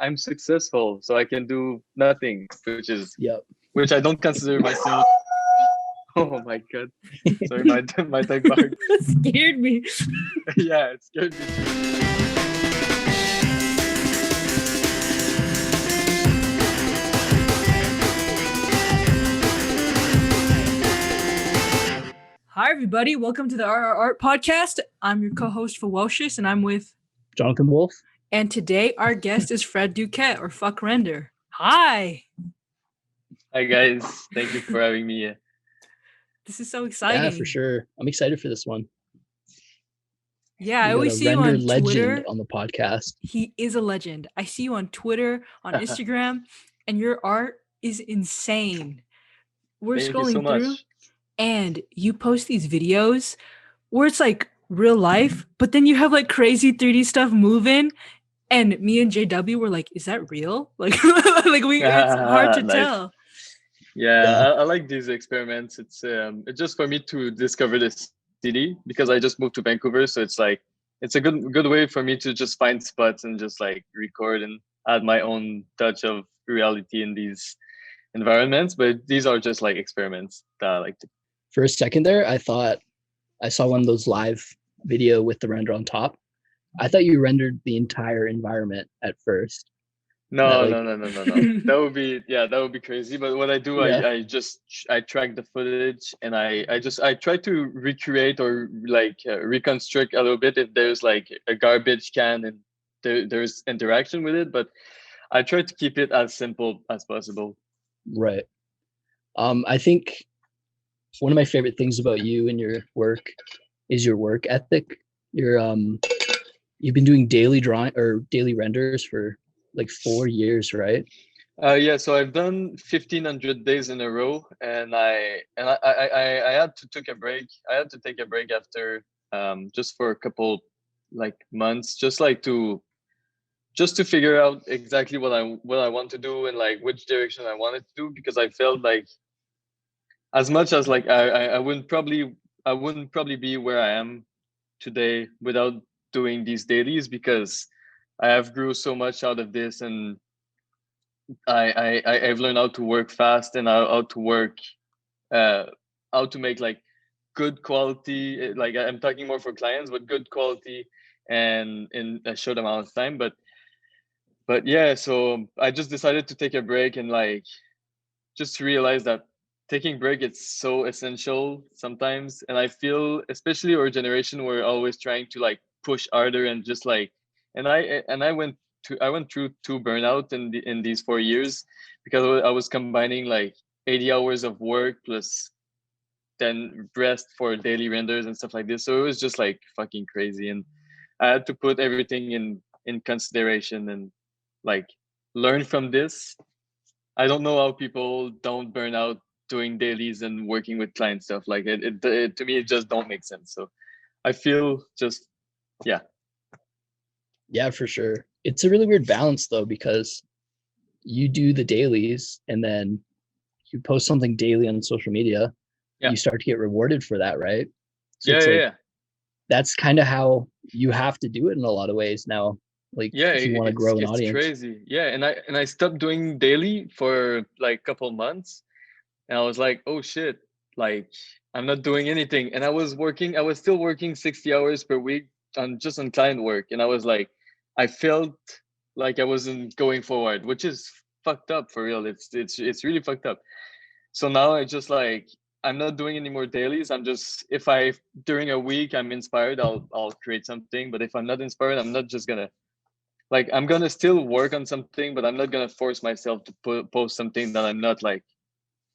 I'm successful, so I can do nothing, Yep. which I don't consider myself. Oh my god! Sorry, my my dog barked. That scared me. Yeah, it scared me too. Hi, everybody. Welcome to the Art Podcast. I'm your co-host, Fwocious, and I'm with... Jonathan Wolfe. And today, our guest is Fred Duquette, or Fvckrender. Hi! Hi guys, thank you for having me. This is so exciting. Yeah, for sure. I'm excited for this one. Yeah, I We always got a see you render on legend Twitter. on the podcast. He is a legend. I see you on Twitter, on Instagram, and your art is insane. We're Thank you scrolling so through, much. and you post these videos where it's like real life, but then you have like crazy 3D stuff moving. And me and JW were like, "Is that real?" Like, it's hard to Nice. tell. Yeah, I like these experiments. It's just for me to discover the city because I just moved to Vancouver, so it's a good way for me to just find spots and just like record and add my own touch of reality in these environments. But these are just like experiments that I like to. For a second there, I thought I saw one of those live video with the render on top. I thought you rendered the entire environment at first. No. That would be crazy. But what I do, Yeah. I track the footage and I try to recreate or like reconstruct a little bit if there's like a garbage can and there's interaction with it. But I try to keep it as simple as possible. Right. I think one of my favorite things about you and your work is your work ethic. You've been doing daily drawing or daily renders for like 4 years, right? Yeah, so I've done 1,500 days in a row, and I had to take a break. I had to take a break after just for a couple like months, just to figure out exactly what I want to do and like which direction I wanted to do, because I felt like as much as like I wouldn't probably be where I am today without doing these dailies, because I have grew so much out of this, and I've learned how to work fast and how to work how to make like good quality, like I'm talking more for clients, but good quality and in a short amount of time. But yeah, so I just decided to take a break and like just realize that taking break is so essential sometimes. And I feel especially our generation, we're always trying to like push harder and just like, I went through 2 burnout in these 4 years, because I was combining like 80 hours of work plus then rest for daily renders and stuff like this. So it was just like fucking crazy, and I had to put everything in consideration and like learn from this. I don't know how people don't burn out doing dailies and working with client stuff. Like it to me, it just don't make sense. So I feel just, yeah. Yeah, for sure. It's a really weird balance though, because you do the dailies and then you post something daily on social media. Yeah. You start to get rewarded for that, right? So Yeah, it's like, yeah. that's kind of how you have to do it in a lot of ways now. Like, Yeah, if you want to grow an it's audience. crazy. Yeah, and I stopped doing daily for like a couple months, and I was like, oh shit, like I'm not doing anything. And I was still working 60 hours per week on client work, and I was like, I felt like I wasn't going forward, which is fucked up for real. It's really fucked up. So now I just like, I'm not doing any more dailies. I'm just, if I during a week I'm inspired, I'll create something. But if I'm not inspired, I'm not just gonna, like, I'm gonna still work on something, but I'm not gonna force myself to post something that I'm not like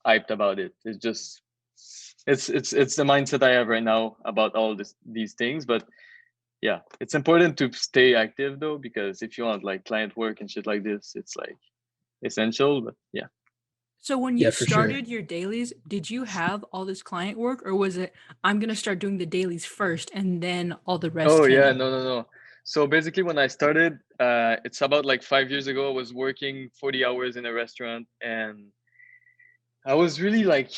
hyped about it. It's just, it's the mindset I have right now about all these things. But yeah, it's important to stay active though, because if you want like client work and shit like this, it's like essential. But yeah. So when Yeah, you for sure. started your dailies, did you have all this client work, or was it, I'm going to start doing the dailies first and then all the rest Oh came? yeah, no. So basically when I started, it's about like 5 years ago, I was working 40 hours in a restaurant, and I was really like,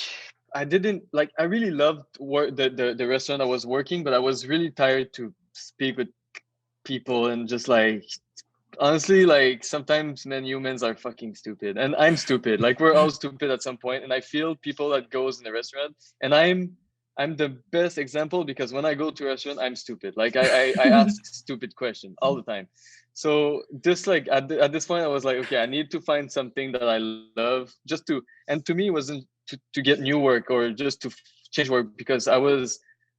I really loved the restaurant I was working, but I was really tired to speak with people and just like honestly, like sometimes men humans are fucking stupid, and I'm stupid. Like we're all stupid at some point, and I feel people that goes in the restaurant, and I'm the best example because when I go to a restaurant, I'm stupid. Like I ask stupid questions all the time. So just like at this point, I was like, okay, I need to find something that I love, just to. And to me, it wasn't to get new work or just to change work because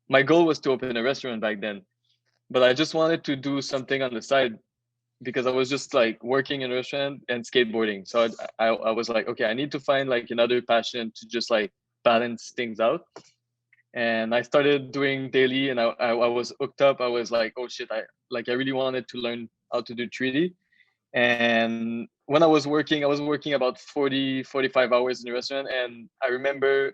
my goal was to open a restaurant back then, but I just wanted to do something on the side because I was just like working in a restaurant and skateboarding. So I was like, okay, I need to find like another passion to just like balance things out. And I started doing daily, and I was hooked up. I was like, oh shit, I really wanted to learn how to do 3D. And when I was working about 45 hours in the restaurant. And I remember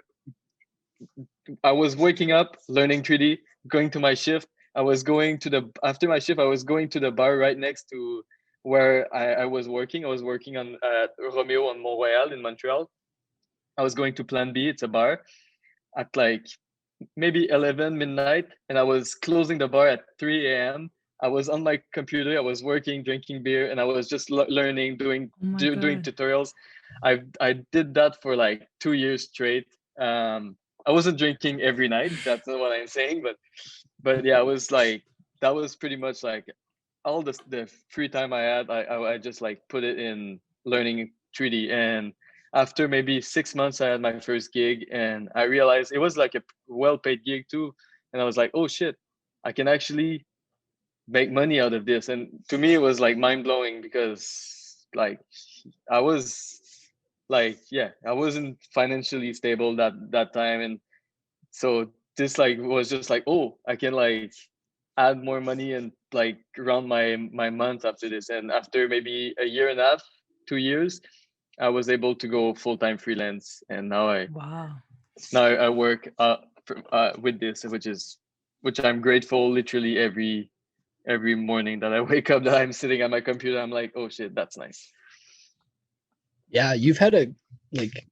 I was waking up, learning 3D, going to my shift. I was going to the after my shift. I was going to the bar right next to where I was working. I was working on Romeo on Mont Royal in Montreal. I was going to Plan B. It's a bar at like maybe 11 midnight, and I was closing the bar at 3 a.m. I was on my computer. I was working, drinking beer, and I was just learning, Oh my doing God. tutorials. I did that for like 2 years straight. I wasn't drinking every night. That's not what I'm saying, but yeah, I was like that was pretty much like all the free time I had. I just like put it in learning 3D. And after maybe 6 months, I had my first gig, and I realized it was like a well-paid gig too. And I was like, oh shit, I can actually make money out of this. And to me, it was like mind blowing because like I was like, yeah, I wasn't financially stable that time. And so this like was just like, oh, I can like add more money and like around my month after this. And after maybe a year and a half, 2 years, I was able to go full-time freelance. And Wow. now I work with this, which I'm grateful literally every morning that I wake up, that I'm sitting at my computer. I'm like, oh shit, that's nice. Yeah, you've had a like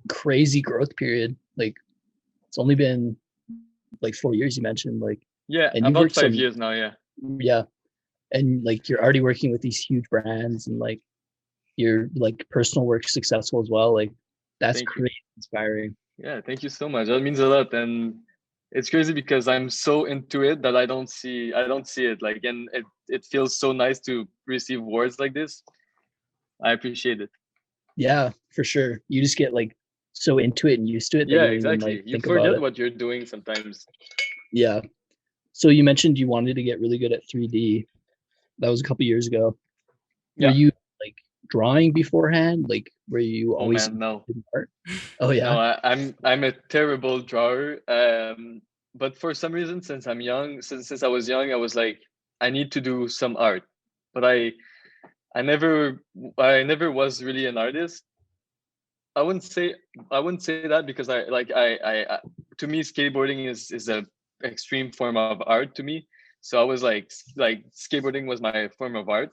crazy growth period. Like it's only been like 4 years, you mentioned, like, Yeah, and you've about worked 5 years now. Yeah. yeah, and like you're already working with these huge brands, and like your like personal work successful as well. Like that's Thank you. crazy inspiring. Yeah, thank you so much. That means a lot. And it's crazy because I'm so into it that I don't see it. Like, and it feels so nice to receive words like this. I appreciate it. Yeah, for sure. You just get like so into it and used to it that Yeah, you don't even exactly. like You think about forget it. what you're doing sometimes. Yeah. So you mentioned you wanted to get really good at 3D. That was a couple years ago. Were Yeah. you like drawing beforehand? Like were you Oh always man, no. in art? Oh yeah. No, I'm a terrible drawer. But for some reason, since I'm young, since I was young, I was like, I need to do some art. But I never I never was really an artist. I wouldn't say that because to me skateboarding is a extreme form of art to me. So I was like skateboarding was my form of art,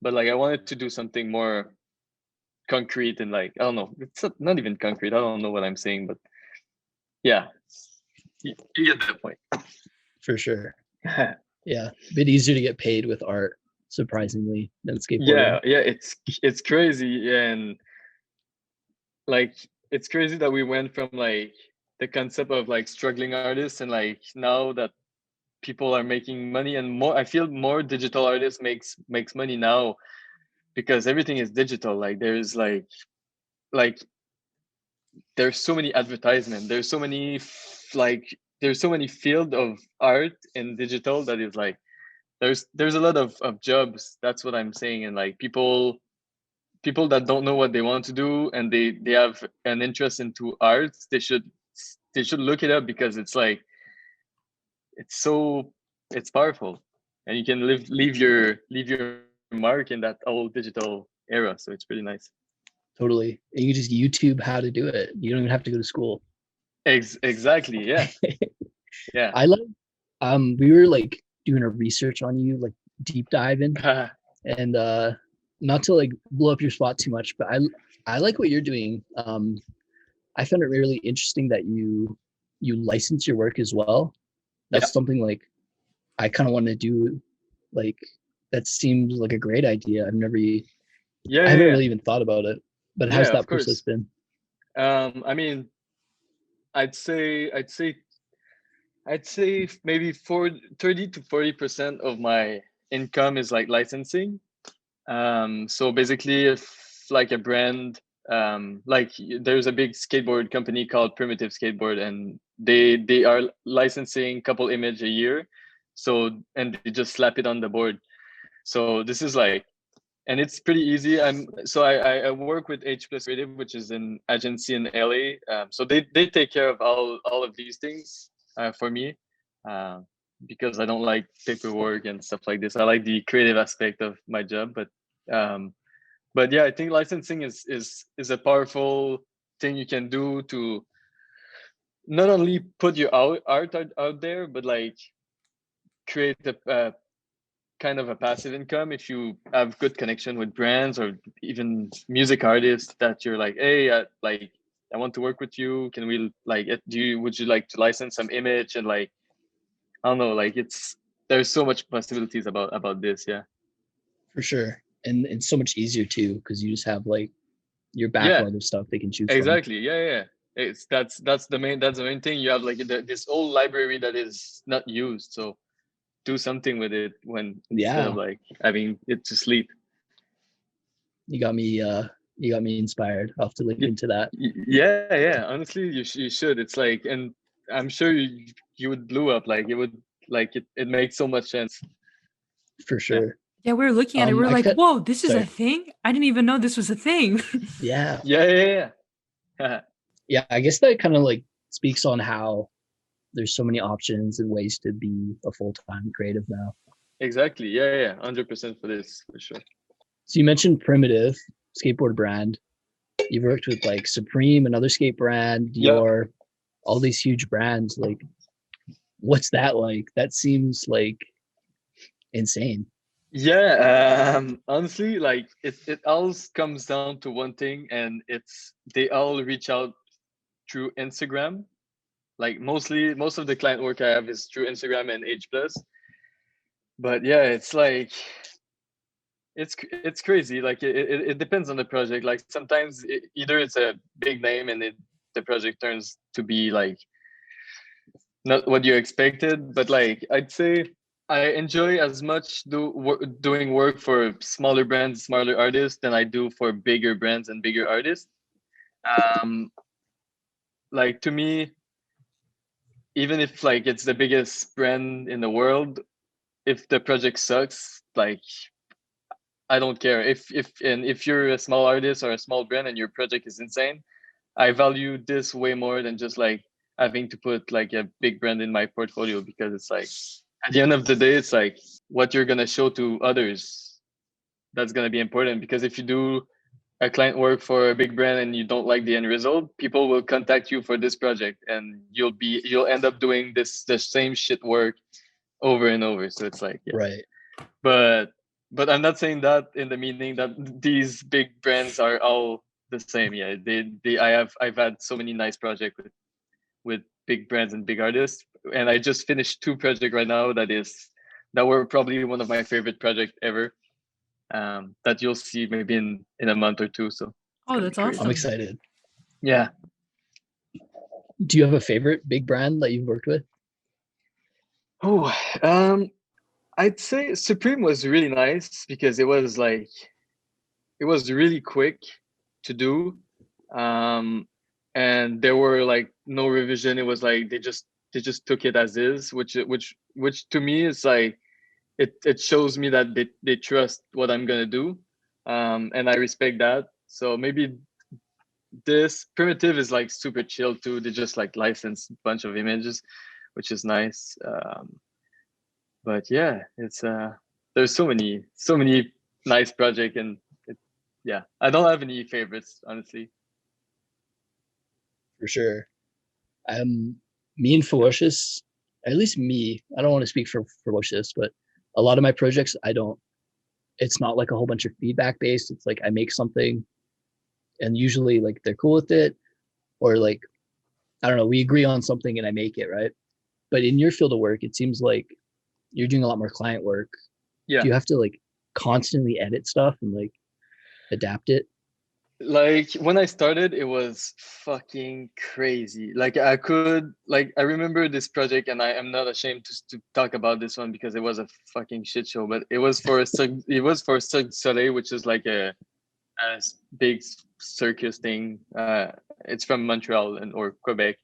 but like I wanted to do something more concrete and like I don't know, it's not even concrete. I don't know what I'm saying, but yeah, you get the point. For sure. Yeah. A bit easier to get paid with art, surprisingly, than skateboarding. Yeah, it's crazy. And like it's crazy that we went from like the concept of like struggling artists, and like now that people are making money, and more I feel more digital artists makes money now because everything is digital. Like like there's so many advertisement, there's so many field of art in digital that is like there's a lot of jobs. That's what I'm saying. And like people that don't know what they want to do and they have an interest into arts, they should look it up because it's like it's so it's powerful, and you can leave your mark in that old digital era. So it's pretty nice. Totally. And you just YouTube how to do it. You don't even have to go to school. Exactly. Yeah. Yeah. I love we were like doing a research on you, like deep diving, and not to like blow up your spot too much, but I like what you're doing. I found it really interesting that you license your work as well. That's Yeah. something like I kind of want to do, like that seems like a great idea. I've never, I Yeah, haven't yeah, really even thought about it. But yeah, how's of that process course. been? I mean, I'd say maybe 30 to 40% of my income is like licensing. So basically, if like a brand, like there's a big skateboard company called Primitive Skateboard, and they are licensing couple image a year. So and they just slap it on the board. So this is like, and it's pretty easy. I work with H Plus Creative, which is an agency in LA. So they take care of all of these things for me, uh, because I don't like paperwork and stuff like this. I like the creative aspect of my job, um, but yeah, I think licensing is a powerful thing you can do to not only put your art out there, but like create a kind of a passive income if you have good connection with brands or even music artists that you're like, hey, like I want to work with you. Can we like would you like to license some image? And like, I don't know, like there's so much possibilities about this. Yeah. For sure. And it's so much easier too, because you just have like your Yeah, backlog of stuff they can choose from. exactly. Yeah. It's that's the main thing. You have like this old library that is not used. So do something with it when instead of like having it to sleep. You got me inspired. I'll have to look into that. Yeah. Honestly, you should. It's like, and I'm sure you would blow up. Like it would, like it makes so much sense. For sure. Yeah, we were looking at it. We were like, whoa, this is sorry. a thing? I didn't even know this was a thing. Yeah. Yeah. Yeah, I guess that kind of like speaks on how there's so many options and ways to be a full-time creative now. Exactly. Yeah. 100% for this, for sure. So you mentioned Primitive skateboard brand. You've worked with like Supreme, another skate brand, Dior, all these huge brands. Like, what's that like? That seems like insane. Yeah. Honestly, like it all comes down to one thing, and they all reach out through Instagram. Like most of the client work I have is through Instagram and H Plus. But yeah, it's like it's crazy. Like it depends on the project. Like sometimes either it's a big name and the project turns to be like not what you expected. But like I'd say I enjoy as much doing work for smaller brands, smaller artists than I do for bigger brands and bigger artists. Like to me, even if like it's the biggest brand in the world, if the project sucks, like I don't care. If you're a small artist or a small brand and your project is insane, I value this way more than just like having to put like a big brand in my portfolio, because it's like at the end of the day, it's like what you're gonna show to others that's gonna be important. Because if you do a client work for a big brand and you don't like the end result, people will contact you for this project, and you'll end up doing the same shit work over and over. So it's like, yeah. Right. But I'm not saying that in the meaning that these big brands are all the same. Yeah, I've had so many nice projects with big brands and big artists, and I just finished 2 projects right now that were probably one of my favorite projects ever. That you'll see maybe in a month or two. So Oh, that's awesome. I'm excited. Yeah. Do you have a favorite big brand that you've worked with? Oh, I'd say Supreme was really nice because it was really quick to do, and there were like no revision. It was like they just took it as is, which to me is like it shows me that they trust what I'm gonna do, and I respect that. So maybe this Primitive is like super chill too. They just like license a bunch of images, which is nice. But yeah, it's there's so many nice projects, and yeah, I don't have any favorites, honestly. For sure. Me and Fewocious, at least me, I don't want to speak for Fewocious, but a lot of my projects, it's not like a whole bunch of feedback based. It's like I make something and usually like they're cool with it, or like, I don't know, we agree on something and I make it, right? But in your field of work, it seems like you're doing a lot more client work. Yeah. Do you have to like constantly edit stuff and like adapt it? Like when I started, it was fucking crazy. Like I remember this project, and I am not ashamed to talk about this one because it was a fucking shit show. But it was for Cirque du Soleil, which is like a big circus thing. It's from Montreal or Quebec,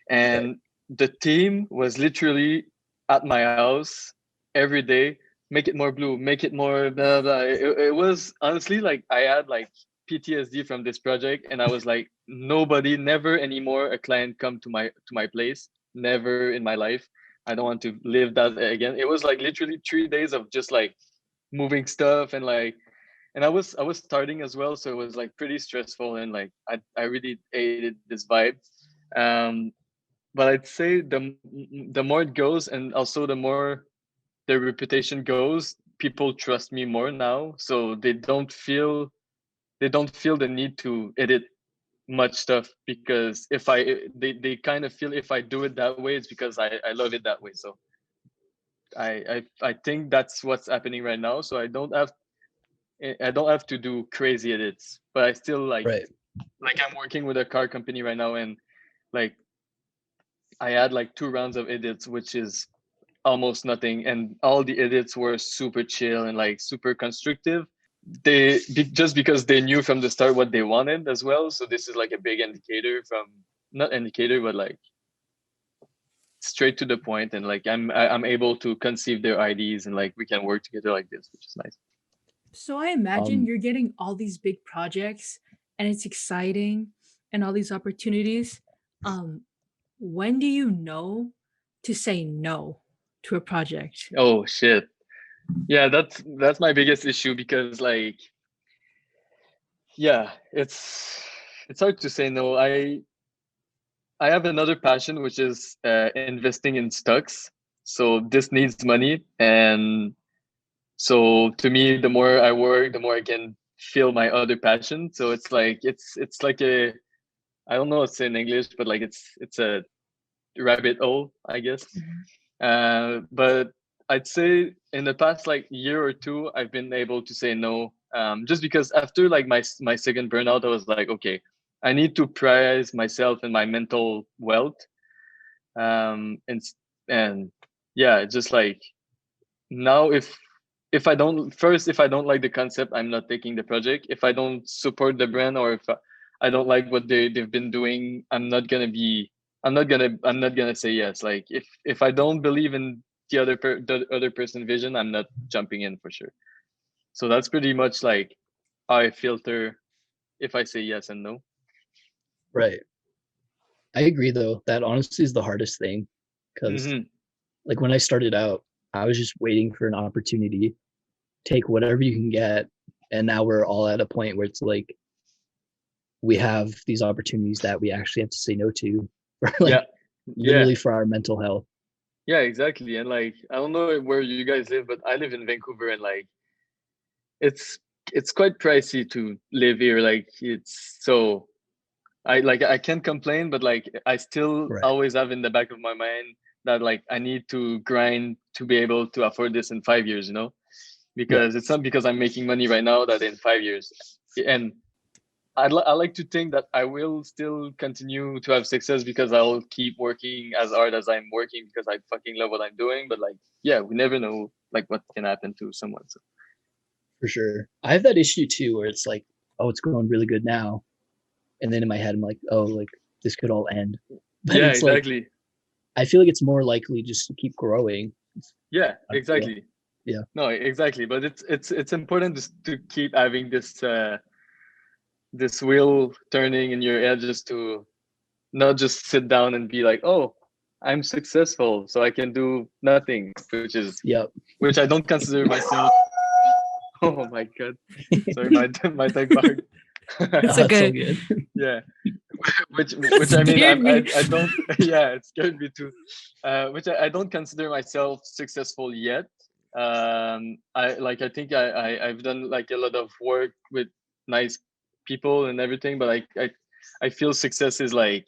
and the team was literally at my house every day. Make it more blue, make it more blah blah. It was honestly like I had like PTSD from this project, and I was like, nobody, never anymore a client come to my place, never in my life. I don't want to live that again. It was like literally 3 days of just like moving stuff and like, and I was starting as well, so it was like pretty stressful, and like I really hated this vibe. Um, but I'd say the more it goes, and also the more the reputation goes, people trust me more now, so they don't feel the need to edit much stuff, because if they kind of feel if I do it that way, it's because I love it that way. So I think that's what's happening right now. So I don't have to do crazy edits, but I still like Right. I'm working with a car company right now, and like I had like 2 rounds of edits, which is almost nothing, and all the edits were super chill and like super constructive. Just because they knew from the start what they wanted as well. So this is like a big indicator from, not indicator, but like straight to the point, and like I'm able to conceive their ideas, and like we can work together like this, which is nice. So I imagine Um, you're getting all these big projects and it's exciting and all these opportunities. Um, when do you know to say no to a project? Oh shit. Yeah, that's my biggest issue, because like, yeah, it's hard to say no. I have another passion, which is investing in stocks. So this needs money, and so to me, the more I work, the more I can feel my other passion. So it's like a, I don't know what's in English, but like it's a rabbit hole, I guess. Mhm. But I'd say in the past like year or two, I've been able to say no. Just because after like my second burnout, I was like, okay, I need to prioritize myself and my mental wealth. And yeah, it's just like now, if I don't like the concept, I'm not taking the project. If I don't support the brand, or if I don't like what they've been doing, I'm not gonna say yes. Like if I don't believe in the other person vision, I'm not jumping in for sure. So that's pretty much like how I filter if I say yes and no. right. I agree though. That honestly is the hardest thing because Hmm. like when I started out, I was just waiting for an opportunity, take whatever you can get, and now we're all at a point where it's like we have these opportunities that we actually have to say no to for like Yeah, yeah, literally for our mental health. yeah, exactly. And like I don't know where you guys live, but I live in Vancouver, and like it's it's quite pricey to live here. Like it's so I can't complain, but like I still Right. always have in the back of my mind that like I need to grind to be able to afford this in 5 years, Yeah. because it's not because I'm making money right now that in 5 years. And I like to think that I will still continue to have success because I'll keep working as hard as I'm working, because I fucking love what I'm doing. But like, yeah, we never know like what can happen to someone. So For sure. I have that issue too where it's like, oh, it's going really good now. And then in my head, I'm like, oh, like this could all end. But yeah, it's like, exactly. I feel like it's more likely just to keep growing. Yeah, I don't know. exactly. Yeah. No, exactly. But it's important just to keep having this wheel turning in your head, just to not just sit down and be like, oh, I'm successful, so I can do nothing, Yep. which I don't consider myself. Oh my god, sorry, my dog barked. It's It's all okay. good. Yeah, which That I mean scared me. I don't. Yeah, it scared me too. Which I don't consider myself successful yet. I think I've done like a lot of work with nice people and everything, but I feel success is like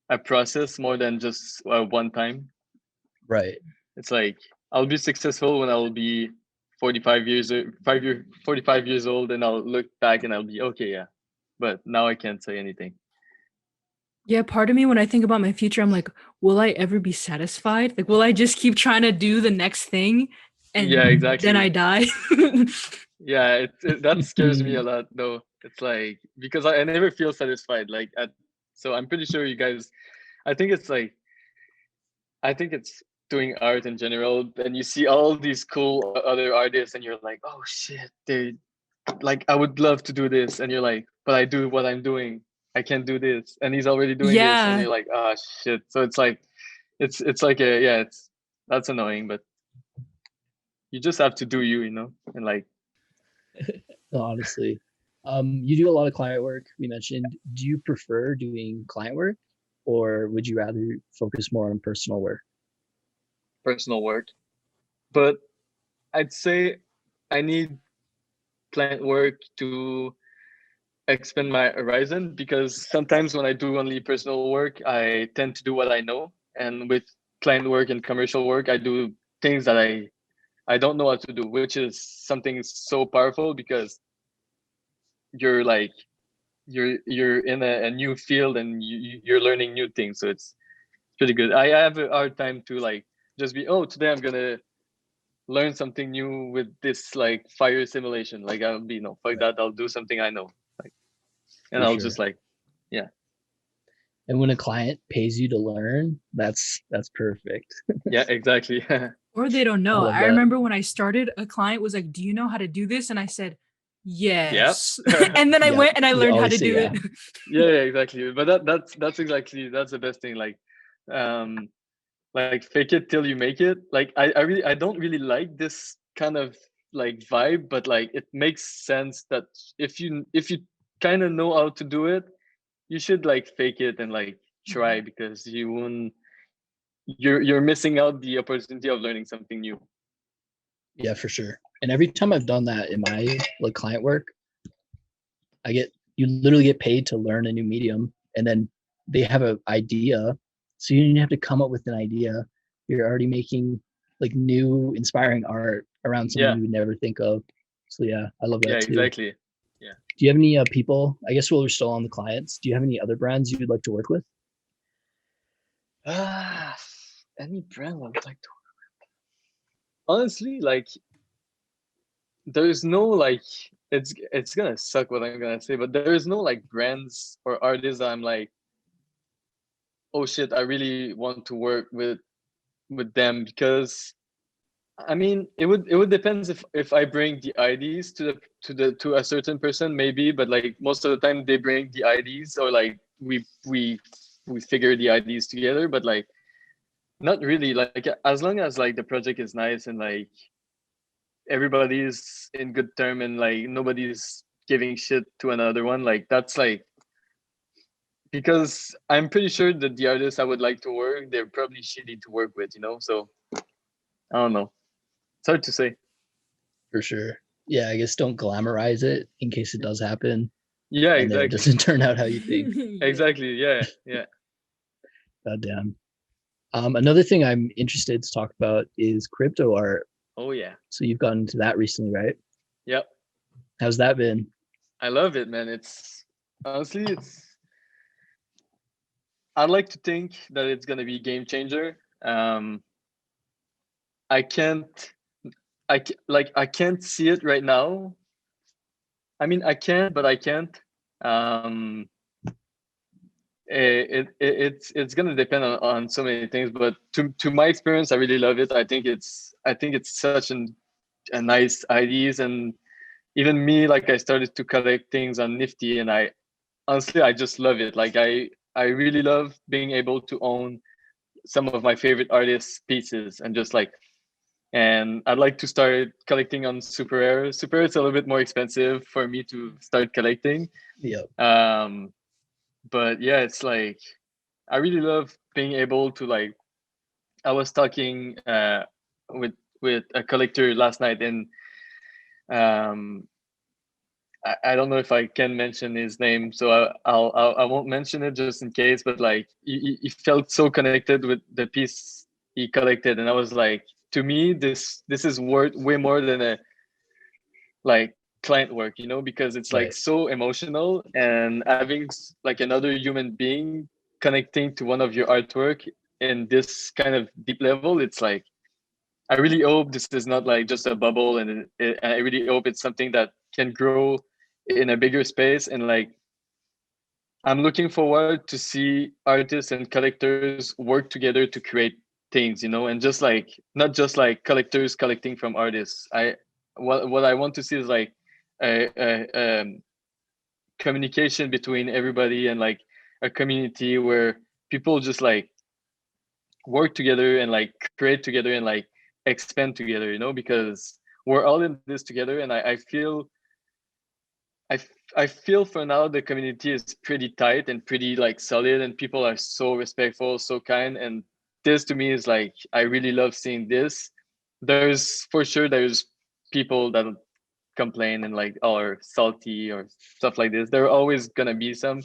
a process more than just one time. Right. It's like I'll be successful when I'll be 45 years 45 years old, and I'll look back and I'll be okay, yeah. But now I can't say anything. Yeah, part of me when I think about my future, I'm like, will I ever be satisfied? Like, will I just keep trying to do the next thing and Yeah, exactly. then I die? Yeah, that scares me a lot though. It's like, because I never feel satisfied. Like so I'm pretty sure you guys, I think it's like, I think it's doing art in general, and you see all these cool other artists and you're like, oh shit, they like, I would love to do this, and you're like, but I do what I'm doing, I can't do this, and he's already doing this, and Yeah. you're like, oh shit. So it's like, it's like a, yeah, that's annoying, but you just have to do you know, and like, Honestly, you do a lot of client work. We mentioned. Do you prefer doing client work, or would you rather focus more on personal work? personal work. But I'd say I need client work to expand my horizon, because sometimes when I do only personal work, I tend to do what I know, and with client work and commercial work, I do things that I don't know what to do, which is something so powerful, because you're like, you're in a new field, and you're learning new things, so it's pretty good. I have a hard time to like just be, oh, today I'm gonna learn something new with this like fire simulation. Like, I'll be, no, fuck that, I'll do something I know, like, and For I'll sure. just like, yeah. And when a client pays you to learn, that's perfect. Yeah, exactly. Or they don't know. love I that. remember when I started, a client was like, do you know how to do this? And I said, yes. Yep. And then I Yep. went and I You learned how always to say do yeah. it. Yeah, exactly. But that's exactly, that's the best thing. Like fake it till you make it. Like, I don't really like this kind of like vibe, but like, it makes sense that if you kind of know how to do it, you should like fake it and like try, because you won't, you're missing out the opportunity of learning something new. Yeah, for sure. And every time I've done that in my like client work, you literally get paid to learn a new medium, and then they have an idea, so you didn't have to come up with an idea. You're already making like new inspiring art around something Yeah. you would never think of. So yeah, I love that Yeah, too. exactly. Do you have any people, I guess while we're still on the clients, do you have any other brands you'd like to work with? Any brand I would like to work with? Honestly, like, there's no like, it's gonna suck what I'm gonna say, but there is no like brands or artists that I'm like, oh shit, I really want to work with them, because I mean, it would depend if I bring the IDs to a certain person, maybe, but like most of the time they bring the IDs, or like we figure the IDs together, but like, not really. Like, as long as like the project is nice, and like everybody's in good term, and like nobody's giving shit to another one, like, that's like, because I'm pretty sure that the artists I would like to work, they're probably shitty to work with, you know? So I don't know. It's hard to say. For sure. Yeah, I guess don't glamorize it in case it does happen. Yeah, and then it exactly. doesn't turn out how you think. Exactly. Yeah. God damn. Another thing I'm interested to talk about is crypto art. Oh yeah. So you've gotten into that recently, right? Yep. How's that been? I love it, man. It's honestly, I'd like to think that it's gonna be a game changer. I can't see it right now. I mean, I can, but I can't. It's gonna depend on so many things, but to my experience, I really love it. I think it's such a nice ideas, and even me, like, I started to collect things on Nifty, and I just love it. Like, I really love being able to own some of my favorite artists' pieces, and just like, and I'd like to start collecting on Super Rare. Super Rare is a little bit more expensive for me to start collecting. Yeah. But yeah, it's like, I really love being able to, like, I was talking with a collector last night, and I don't know if I can mention his name, so I won't mention it just in case. But like, he felt so connected with the piece he collected, and I was like, to me, this is worth way more than like client work, you know, because it's like Right. so emotional, and having like another human being connecting to one of your artwork in this kind of deep level, it's like, I really hope this is not like just a bubble, and I really hope it's something that can grow in a bigger space. And like, I'm looking forward to see artists and collectors work together to create things, you know, and just like, not just like collectors collecting from artists. What I want to see is like a communication between everybody, and like a community where people just like work together and like create together and like expand together, you know, because we're all in this together. And I feel I feel for now the community is pretty tight and pretty like solid, and people are so respectful, so kind. And this to me is like, I really love seeing this. There's people that complain and like are salty or stuff like this. There are always gonna be some.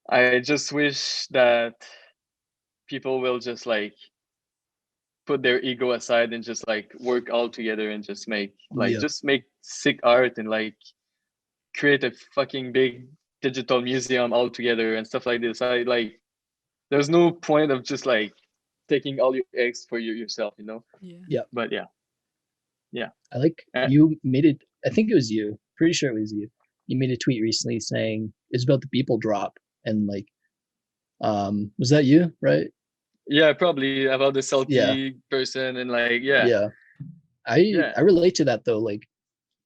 I just wish that people will just like put their ego aside and just like work all together and just Yeah. make sick art, and like create a fucking big digital museum all together and stuff like this. I like, there's no point of just like taking all your eggs for yourself, you know. Yeah. But yeah. I like Uh, you made it. I think it was you. Pretty sure it was you. You made a tweet recently saying it's about the people drop, and like, was that you? Right? yeah, probably about the Yeah. salty person, and like, Yeah. I relate to that though. Like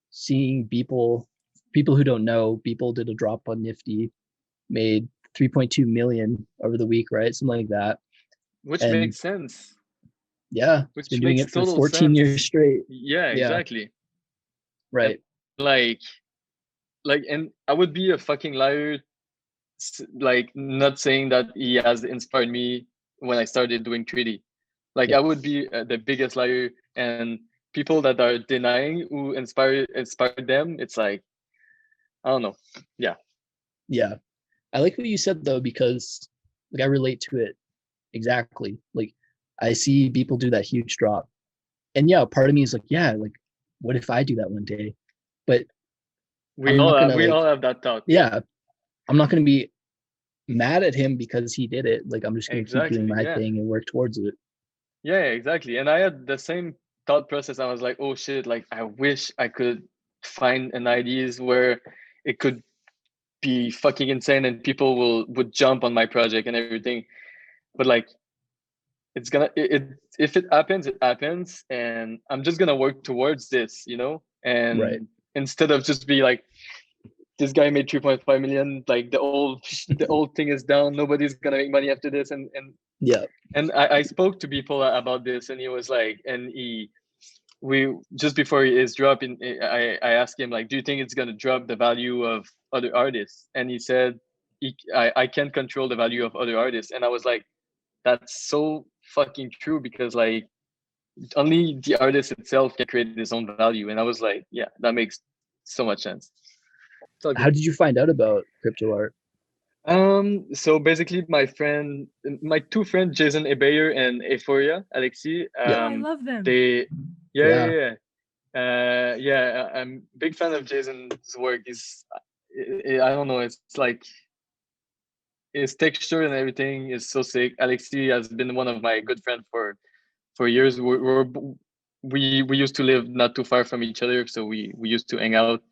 seeing people who don't know, people did a drop on Nifty, made 3.2 million over the week, right? Something like that. which And makes sense. yeah, it's been Which doing makes it for total 14 years sense. straight. Yeah, Yeah, exactly. And right. like, and I would be a fucking liar, like not saying that he has inspired me when I started doing 3D. Like, Yeah. I would be the biggest liar, and people that are denying who inspired them, it's like, I don't know. Yeah. Yeah. I like what you said though, because like I relate to it exactly. Like I see people do that huge drop. And yeah, part of me is like, yeah, like what if I do that one day? But We I'm all not have, gonna we like, all have that thought. yeah, I'm not gonna be mad at him because he did it. Like I'm just gonna keep doing Exactly. my Yeah. thing and work towards it. Yeah, exactly. And I had the same thought process. I was like, oh shit, like I wish I could find an ideas where it could be fucking insane and people would jump on my project and everything. But like, it's gonna it if it happens, it happens, and I'm just gonna work towards this, you know. Right. And instead of just be like, this guy made 3.5 million, like the old thing is down, nobody's gonna make money after this. Yeah. And I spoke to people about this, and he was like, and we just before his drop in, I asked him like, do you think it's gonna drop the value of other artists? And he said, I can't control the value of other artists. And I was like, that's so fucking true, because like only the artist itself can create his own value. And I was like, yeah, that makes so much sense. It's all How good. did you find out about crypto art? So basically my two friends, Jason Ebeyer and Euphoria Alexi, Yeah. Oh, I love them. they Yeah. I'm a big fan of Jason's work. I don't know, it's like his texture and everything is so sick. Alexi has been one of my good friends for years. We used to live not too far from each other, so we used to hang out.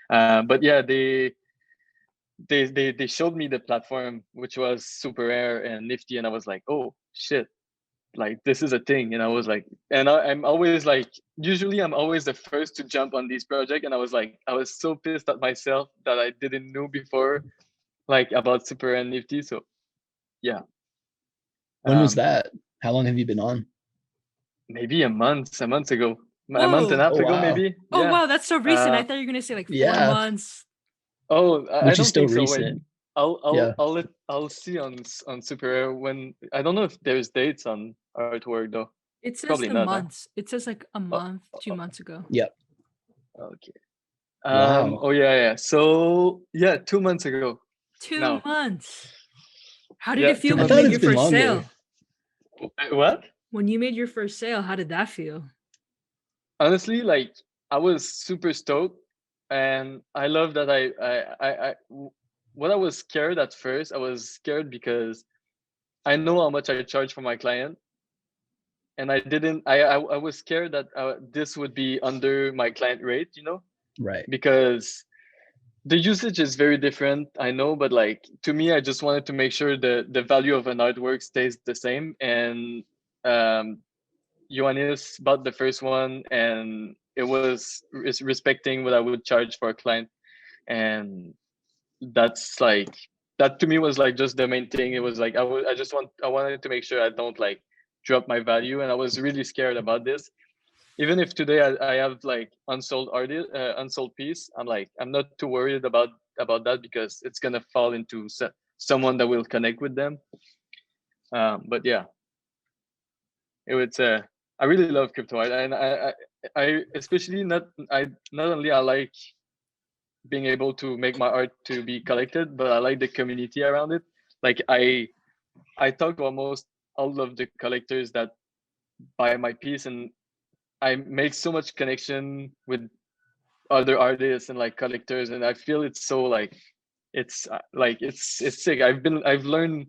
But yeah, they showed me the platform, which was super rare and nifty, and I was like, oh shit, like this is a thing. And I was like, and I'm always like, usually I'm always the first to jump on this project, and I was like, I was so pissed at myself that I didn't know before, like about super and nifty. So yeah. When was that? How long have you been on? Maybe a month ago, a month and a Whoa. half Oh ago, wow. maybe. Oh Yeah. wow, that's so recent. I thought you were gonna say like 4 Yeah. months. Oh, I Which is don't still think so. Wait, recent. I'll Yeah. I'll see on Super Rare when, I don't know if there's dates on artwork though. It says Probably the not, huh? months. It says like a month, 2 months ago. Yep. Okay. Wow. Oh yeah. So yeah, 2 months ago. 2 No. months. How did Yeah, it feel 2 when I you months thought made ago. it's your been first longer. sale? What? When you made your first sale, how did that feel? Honestly, like I was super stoked, and I love that what I was scared at first. I was scared because I know how much I charge for my client, and I didn't. I was scared that this would be under my client rate, Right. because the usage is very different. I know, but like to me, I just wanted to make sure the value of an artwork stays the same. And Ioannis bought the first one, and it was respecting what I would charge for a client, and that's like that to me was like just the main thing. It was like I wanted to make sure I don't like drop my value, and I was really scared about this. Even if today I have like unsold piece, I'm not too worried about that, because it's gonna fall into someone that will connect with them. But yeah, it's I really love crypto art, and I especially not only I like being able to make my art to be collected, but I like the community around it. Like I talk to almost all of the collectors that buy my piece, and I make so much connection with other artists and like collectors, and I feel it's so like it's sick. I've learned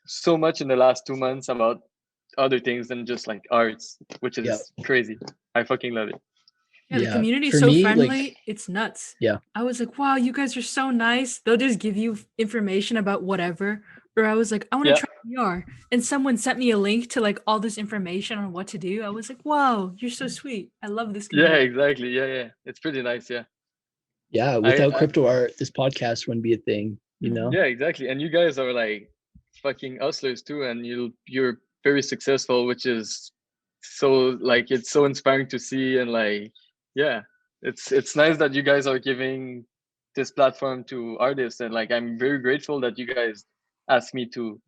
so much in the last 2 months about other things than just like arts, which is crazy. I fucking love it. Yeah, the community is for so me, friendly. like, it's nuts. Yeah. I was like, wow, you guys are so nice. They'll just give you information about whatever. Or I was like, I want to try dior. And someone sent me a link to like all this information on what to do. I was like, wow, you're so sweet. I love this community. Yeah, exactly. Yeah. It's pretty nice. Yeah. Yeah. Without crypto art, this podcast wouldn't be a thing, you know? Yeah, exactly. And you guys are like fucking hustlers too, and you're very successful, which is so like it's so inspiring to see. And like, yeah, it's nice that you guys are giving this platform to artists, and like I'm very grateful that you guys asked me to.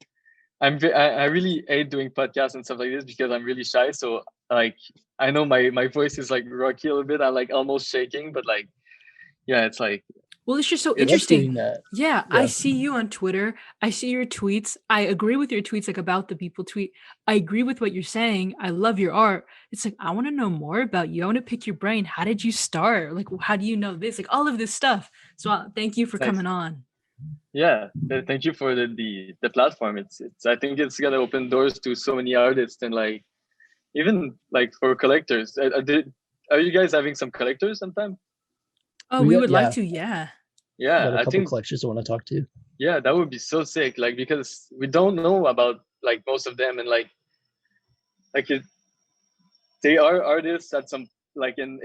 I really hate doing podcasts and stuff like this because I'm really shy. So like I know my voice is like rocky a little bit. I'm like almost shaking, but like yeah, it's like. Well, it's just so It interesting. that. Yeah, I see you on Twitter. I see your tweets. I agree with your tweets, like about the people tweet. I agree with what you're saying. I love your art. It's like, I want to know more about you. I want to pick your brain. How did you start? Like, how do you know this? Like all of this stuff. So thank you for coming on. Yeah, thank you for the platform. It's I think it's gonna open doors to so many artists, and like even like for collectors. Are you guys having some collectors sometime? Oh, we would like to. Yeah. Yeah, I think collectors I want to talk to. Yeah, that would be so sick. Like because we don't know about like most of them, and like they are artists at some like in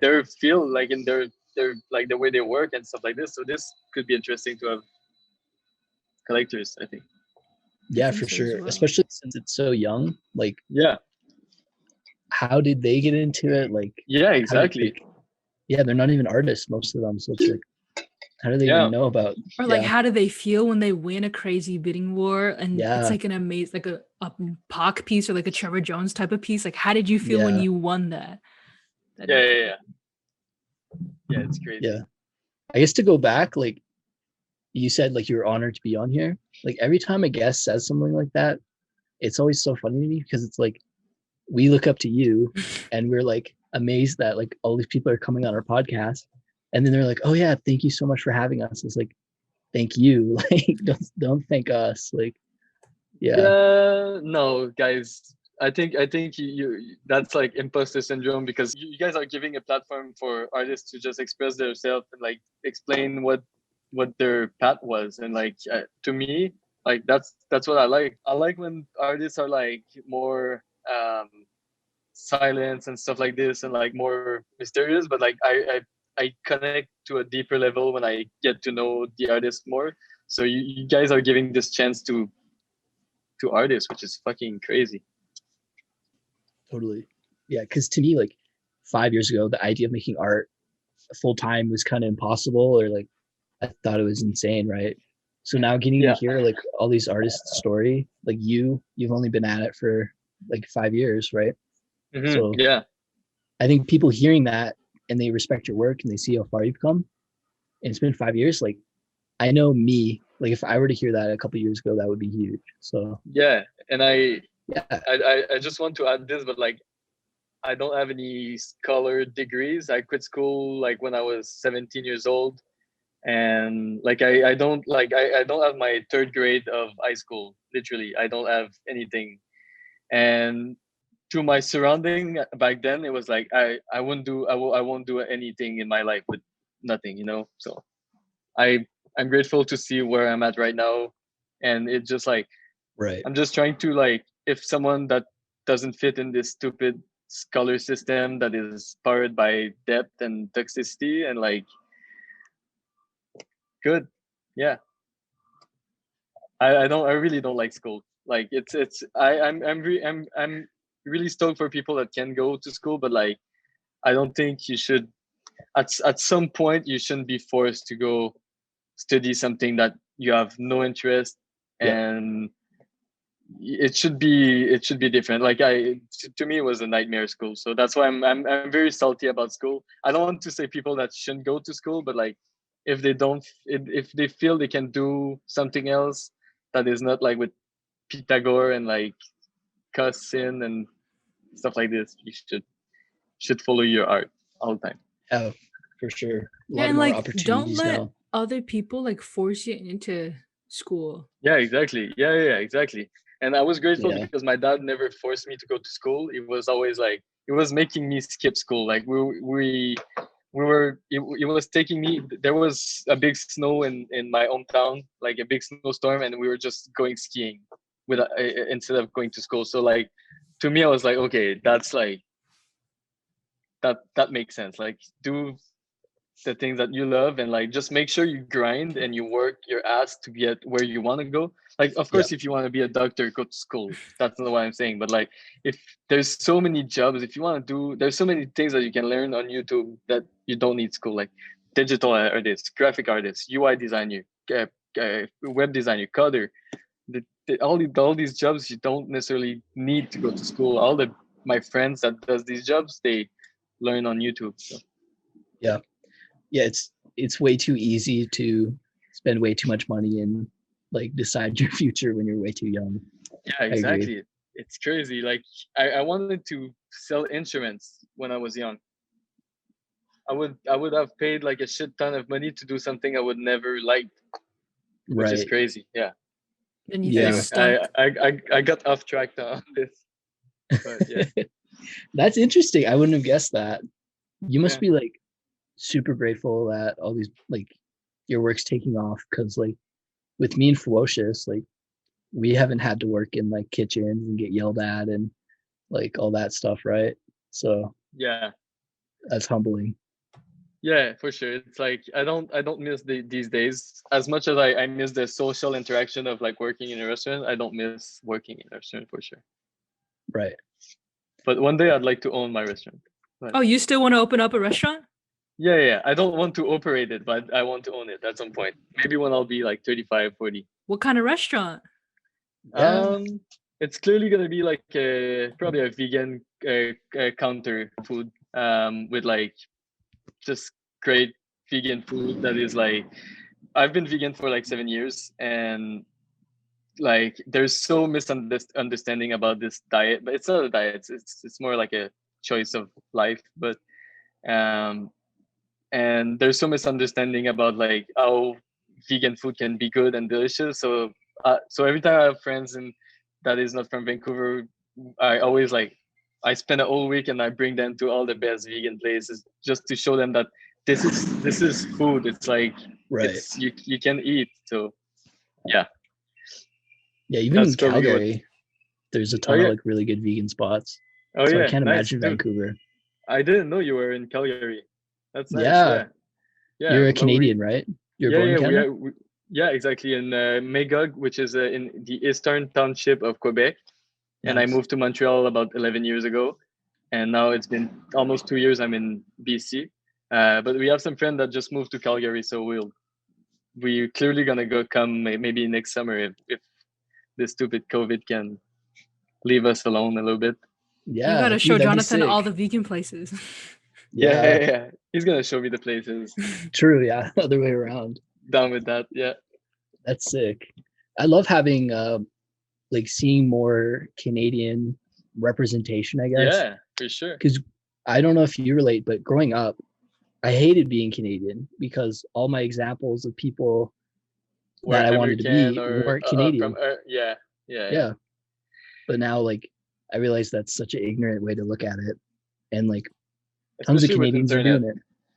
their field, like in their like the way they work and stuff like this. So this could be interesting to have collectors, I think. Yeah, for sure. Well. Especially since it's so young. Like, yeah. How did they get into it? Like, yeah, exactly. Yeah, they're not even artists, most of them. So it's like, how do they even know about? Or like, how do they feel when they win a crazy bidding war? And it's like an amazing, like a POC piece or like a Trevor Jones type of piece. Like, how did you feel when you won that? Yeah, it's crazy. Yeah, I guess to go back, like you said, like you were honored to be on here. Like every time a guest says something like that, it's always so funny to me because it's like we look up to you and we're like amazed that like all these people are coming on our podcast, and then they're like, oh yeah, thank you so much for having us. It's like, thank you. Like don't thank us. Like no guys, I think you that's like imposter syndrome, because you guys are giving a platform for artists to just express themselves and like explain what their path was. And like to me, like that's what I like when artists are like more silence and stuff like this, and like more mysterious, but like I connect to a deeper level when I get to know the artist more. So you guys are giving this chance to artists, which is fucking crazy. Totally. Yeah, because to me, like 5 years ago, the idea of making art full time was kind of impossible, or like I thought it was insane, right? So now getting to hear like all these artists' story, like you've only been at it for like 5 years, right? Mm-hmm. So I think people hearing that and they respect your work and they see how far you've come, and it's been 5 years. Like I know me, like if I were to hear that a couple of years ago, that would be huge. So and I just want to add this, but like I don't have any scholar degrees. I quit school like when I was 17 years old, and like I don't have my third grade of high school. Literally, I don't have anything. And to my surrounding back then, it was like I won't do anything in my life with nothing, you know. So I I'm grateful to see where I'm at right now, and it's just like Right. I'm just trying to like if someone that doesn't fit in this stupid scholar system that is powered by debt and toxicity and like good, yeah. I really don't like school. Like it's I'm really stoked for people that can go to school, but like I don't think you should at some point you shouldn't be forced to go study something that you have no interest, Yeah. and it should be different. Like to me it was a nightmare school, so that's why I'm very salty about school. I don't want to say people that shouldn't go to school, but like if they don't if they feel they can do something else that is not like with Pythagore and like cussing and stuff like this, you should follow your art all the time. Oh, for sure. A Yeah, lot and more like don't opportunities let now. other people like force you into school. Yeah, exactly. Yeah, exactly. And I was grateful Yeah. because my dad never forced me to go to school. It was always like it was making me skip school. Like we were it was taking me. There was a big snow in my hometown, like a big snowstorm, and we were just going skiing with instead of going to school. So like to me, I was like, okay, that's like that makes sense. Like do the things that you love and like just make sure you grind and you work your ass to get where you want to go. Like of course if you want to be a doctor, go to school, that's not what I'm saying, but like if there's so many jobs, if you want to do, there's so many things that you can learn on YouTube that you don't need school, like digital artist, graphic artist, UI designer, web designer, coder, all these jobs you don't necessarily need to go to school. All the my friends that does these jobs, they learn on YouTube, so. Yeah, it's way too easy to spend way too much money and like decide your future when you're way too young. Yeah, exactly. It's crazy. Like I wanted to sell instruments when I was young. I would have paid like a shit ton of money to do something I would never like, which is crazy. Yeah. And you Yeah. feel stuck. I got off track on this. But yeah. That's interesting. I wouldn't have guessed that. You must Yeah. be like super grateful that all these like your work's taking off, because like with me and Fwocious, like we haven't had to work in like kitchens and get yelled at and like all that stuff, right? So Yeah. that's humbling. Yeah, for sure. It's like I don't miss these days as much as I miss the social interaction of like working in a restaurant. I don't miss working in a restaurant for sure. Right. But one day I'd like to own my restaurant. But Oh, you still want to open up a restaurant? yeah. I don't want to operate it, but I want to own it at some point. Maybe when I'll be like 35, 40. What kind of restaurant? Yeah. It's clearly gonna be like probably a vegan counter food with like just great vegan food that is like I've been vegan for like 7 years, and like there's so misunderstanding about this diet, but it's not a diet, it's more like a choice of life, but um and there's so misunderstanding about like how vegan food can be good and delicious. So so every time I have friends and that is not from Vancouver, I always like I spend a whole week and I bring them to all the best vegan places just to show them that this is food. It's like it's you can eat. So yeah. Yeah, even That's in probably Calgary, there's a ton of like really good vegan spots. Oh so yeah, I can't nice. imagine Vancouver. I didn't know you were in Calgary. That's nice. Yeah. Yeah. You're a Canadian, right? You're born in Canada? Yeah, exactly. In Magog, which is in the eastern township of Quebec. And I moved to Montreal about 11 years ago. And now it's been almost 2 years I'm in BC. But we have some friends that just moved to Calgary. So we're clearly going to come maybe next summer if this stupid COVID can leave us alone a little bit. Yeah. You got to show Jonathan all the vegan places. Yeah. He's going to show me the places. True. Yeah. Other way around. Down with that. Yeah. That's sick. I love having like seeing more Canadian representation, I guess. Yeah. for sure. Because I don't know if you relate, but growing up, I hated being Canadian because all my examples of people that I wanted to be weren't Canadian. Yeah. But now, like, I realize that's such an ignorant way to look at it, and like, tons of Canadians are doing it.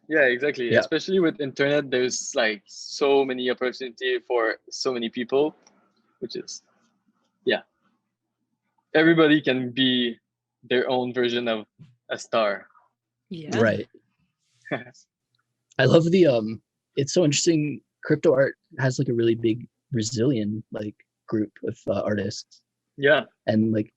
Yeah, exactly. Yeah. Especially with internet, there's like so many opportunity for so many people, which is, yeah. Everybody can be their own version of a star. Yeah. Right. I love the it's so interesting. Crypto art has like a really big Brazilian like group of artists. Yeah. And like,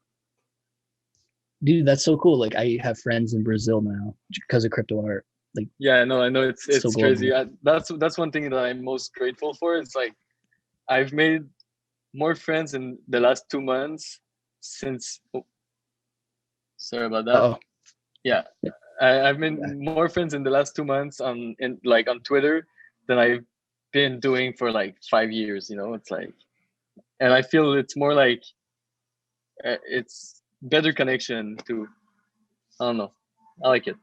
dude, that's so cool. Like, I have friends in Brazil now because of crypto art. Like, yeah, no, I know it's so crazy. That's one thing that I'm most grateful for. It's like I've made more friends in the last 2 months since. Oh, sorry about that. Oh, yeah, I've made more friends in the last 2 months on Twitter than I've been doing for like 5 years. You know, it's like, and I feel it's more like it's better connection to. I don't know. I like it.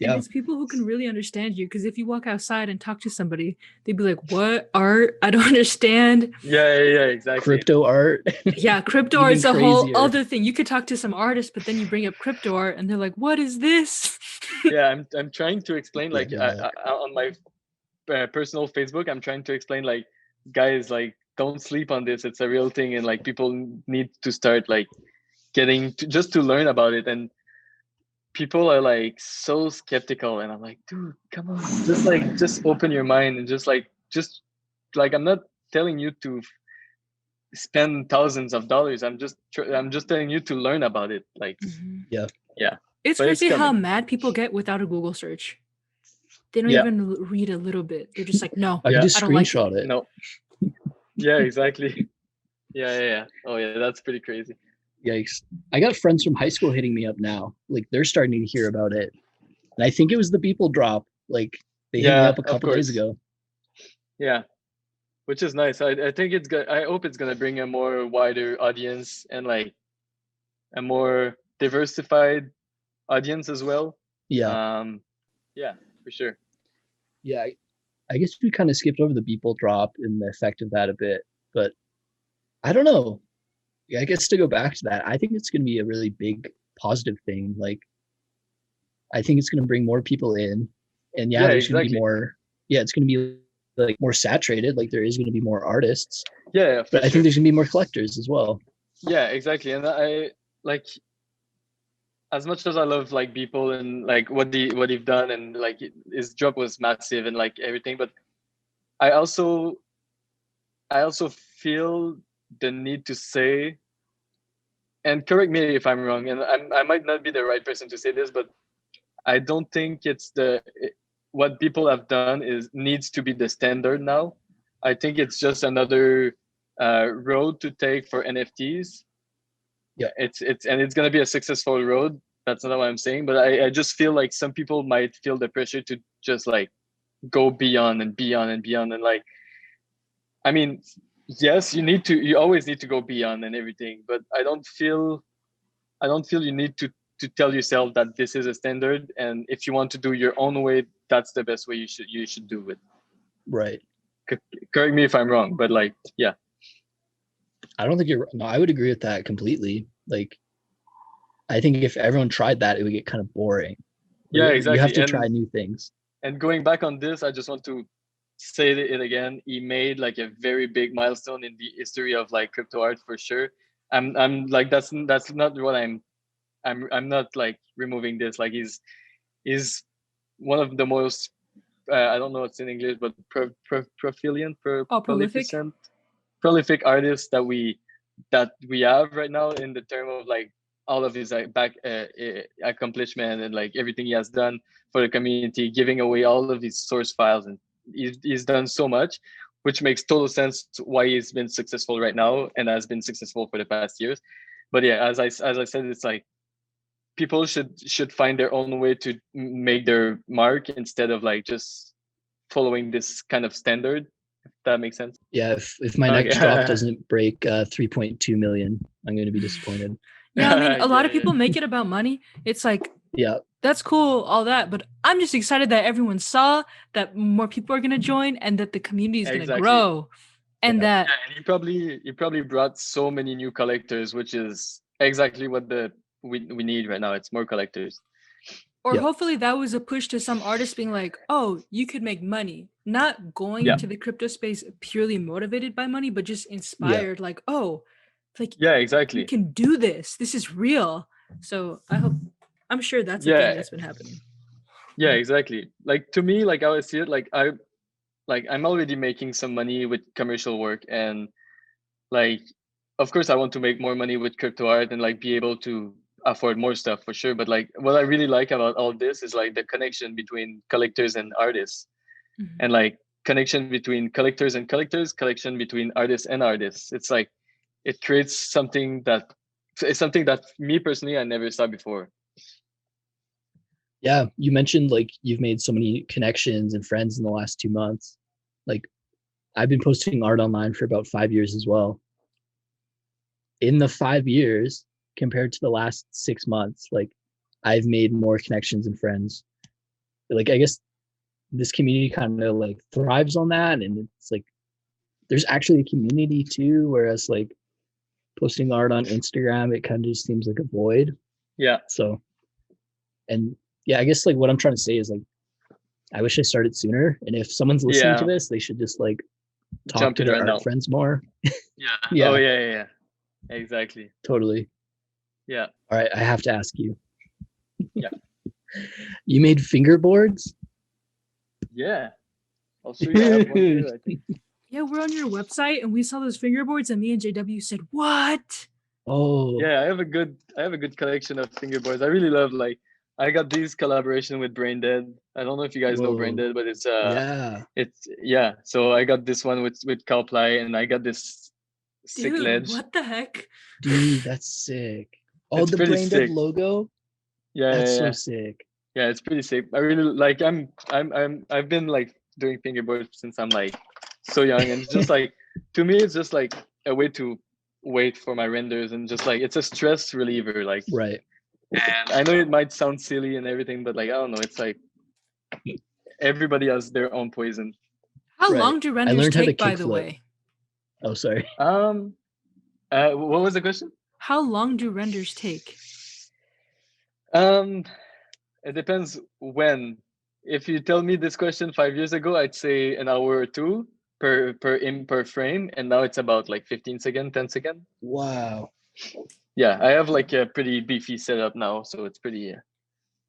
And it's people who can really understand you, because if you walk outside and talk to somebody, they'd be like, what art? I don't understand. Yeah, exactly. Crypto art. Yeah, crypto art's a whole other thing. You could talk to some artists, but then you bring up crypto art and they're like, what is this? Yeah, I'm trying to explain, like, on my personal Facebook, I'm trying to explain, like, guys, like, don't sleep on this. It's a real thing, and like people need to start like getting to, just to learn about it. And people are like so skeptical, and I'm like, dude, come on, just open your mind, and just like I'm not telling you to spend thousands of dollars. I'm just telling you to learn about it. Like, yeah. It's crazy how mad people get without a Google search. They don't even read a little bit. They're just like, no, I just screenshot it. No. Yeah, exactly. Yeah. Oh yeah, that's pretty crazy. Yikes. I got friends from high school hitting me up now. Like, they're starting to hear about it. And I think it was the People drop. Like, they hit me up a couple days ago. Yeah. Which is nice. I think it's good. I hope it's gonna bring a more wider audience and like a more diversified audience as well. Yeah. Yeah, for sure. Yeah. I guess we kind of skipped over the People drop and the effect of that a bit, but I don't know. I guess to go back to that, I think it's going to be a really big positive thing. Like, I think it's going to bring more people in, and there's going to be more. Yeah, it's going to be like more saturated. Like, there is going to be more artists. Yeah, but I think there's going to be more collectors as well. Yeah, exactly. And I like, as much as I love like People and like what he've done, and like his drop was massive and like everything, but I also feel the need to say, and correct me if I'm wrong, and I might not be the right person to say this, but I don't think it's what people have done needs to be the standard now. I think it's just another road to take for NFTs. Yeah, it's gonna be a successful road. That's not what I'm saying, but I just feel like some people might feel the pressure to just like go beyond and beyond and beyond, and like, I mean, yes, you always need to go beyond and everything, but I don't feel you need to tell yourself that this is a standard, and if you want to do your own way, that's the best way you should do it. Right. Correct me if I'm wrong, but like, yeah. I don't think no, I would agree with that completely. Like, I think if everyone tried that, it would get kind of boring. Yeah, exactly. You have to try new things. And going back on this, I just want to say it again. He made like a very big milestone in the history of like crypto art, for sure. I'm like, that's not what I'm not like removing this. Like, he's one of the most I don't know what's in English, but prolific artists that we have right now, in the term of like all of his accomplishment and like everything he has done for the community, giving away all of his source files, and he's done so much, which makes total sense why he's been successful right now and has been successful for the past years. But yeah, as I said, it's like people should find their own way to make their mark, instead of like just following this kind of standard, if that makes sense. Yeah, if my next drop doesn't break 3.2 million, I'm going to be disappointed. Yeah, I mean, a lot of Yeah, people make it about money. It's like, Yeah. that's cool, all that, but I'm just excited that everyone saw that more people are gonna join and that the community is gonna exactly. grow, and that Yeah, and you probably brought so many new collectors, which is exactly what we need right now. It's more collectors. or Yep. hopefully that was a push to some artists being like, oh, you could make money, not going Yeah. into the crypto space purely motivated by money, but just inspired, like, oh, like Yeah, you exactly. can do this. This is real. So I'm sure that's a thing Yeah. that's been happening. Yeah, exactly. Like to me, like I always see it, like I'm already making some money with commercial work, and like of course I want to make more money with crypto art and like be able to afford more stuff for sure. But like what I really like about all this is like the connection between collectors and artists, Mhm. and like connection between collectors and collectors, connection between artists and artists. It's like it creates something that it's something that me personally I never saw before. Yeah, you mentioned like you've made so many connections and friends in the last 2 months. Like I've been posting art online for about 5 years as well. In the 5 years compared to the last 6 months, like I've made more connections and friends. Like I guess this community kind of like thrives on that, and it's like there's actually a community too, whereas like posting art on Instagram, it kind of just seems like a void. Yeah. So, and yeah, I guess like what I'm trying to say is like I wish I started sooner, and if someone's listening to this, they should just like talk Jump to in their right art now. friends more. Yeah. Yeah. Oh yeah. Exactly. Totally. Yeah. All right, I have to ask you. Yeah. You made fingerboards? Yeah. I'll show you. I have one here, I think. Yeah, we're on your website and we saw those fingerboards and me and JW said, what? Oh. Yeah, I have a good collection of fingerboards. I really love like I got these collaboration with Brain Dead. I don't know if you guys know Brain Whoa. Dead, but it's Yeah. yeah. So I got this one with Cowply, and I got this sick Dude, ledge. what the heck? Dude, that's sick. Oh, It's the pretty Brain Dead sick. logo? Yeah, That's yeah, so yeah. sick. Yeah, it's pretty sick. I really like I've been like doing fingerboards since I'm like so young, and it's just like to me it's just like a way to wait for my renders, and just like it's a stress reliever, like. Right. And I know it might sound silly and everything, but like I don't know, it's like everybody has their own poison. How Right. long do I renders learned how to take, by the kickflip. way? Oh, sorry. What was the question? How long do renders take? It depends when. If you tell me this question 5 years ago, I'd say an hour or two per frame, and now it's about like 15 seconds, 10 seconds. Wow. Yeah, I have like a pretty beefy setup now, so it's pretty.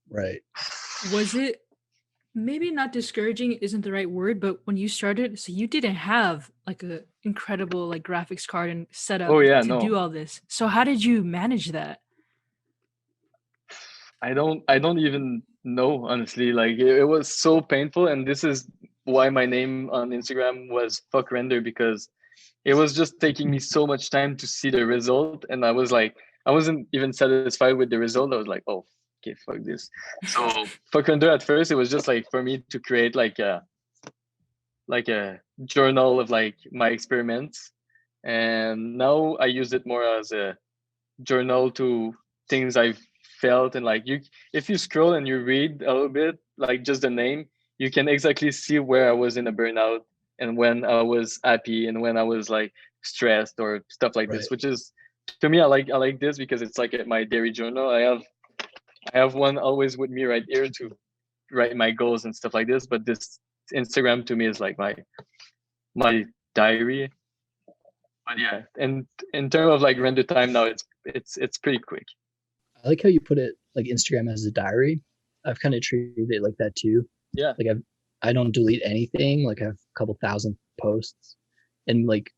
Right. Was it maybe not discouraging isn't the right word, but when you started, so you didn't have like a incredible like graphics card and setup to do all this. So how did you manage that? I don't even know, honestly. Like it was so painful, and this is why my name on Instagram was Fvckrender, because it was just taking me so much time to see the result, and I was like, I wasn't even satisfied with the result. I was like, oh, okay, fuck this. So Fvckrender at first, it was just like for me to create like a journal of like my experiments, and now I use it more as a journal to things I've felt. And like if you scroll and you read a little bit, like just the name, you can exactly see where I was in a burnout, and when I was happy, and when I was like stressed or stuff like this, which is, to me, I like this because it's like my diary journal. I have one always with me right here to write my goals and stuff like this, but this Instagram to me is like my diary. But yeah, and in terms of like render time now, it's pretty quick. I like how you put it, like Instagram as a diary. I've kind of treated it like that too. Yeah. Like I don't delete anything. Like I have a couple thousand posts, and like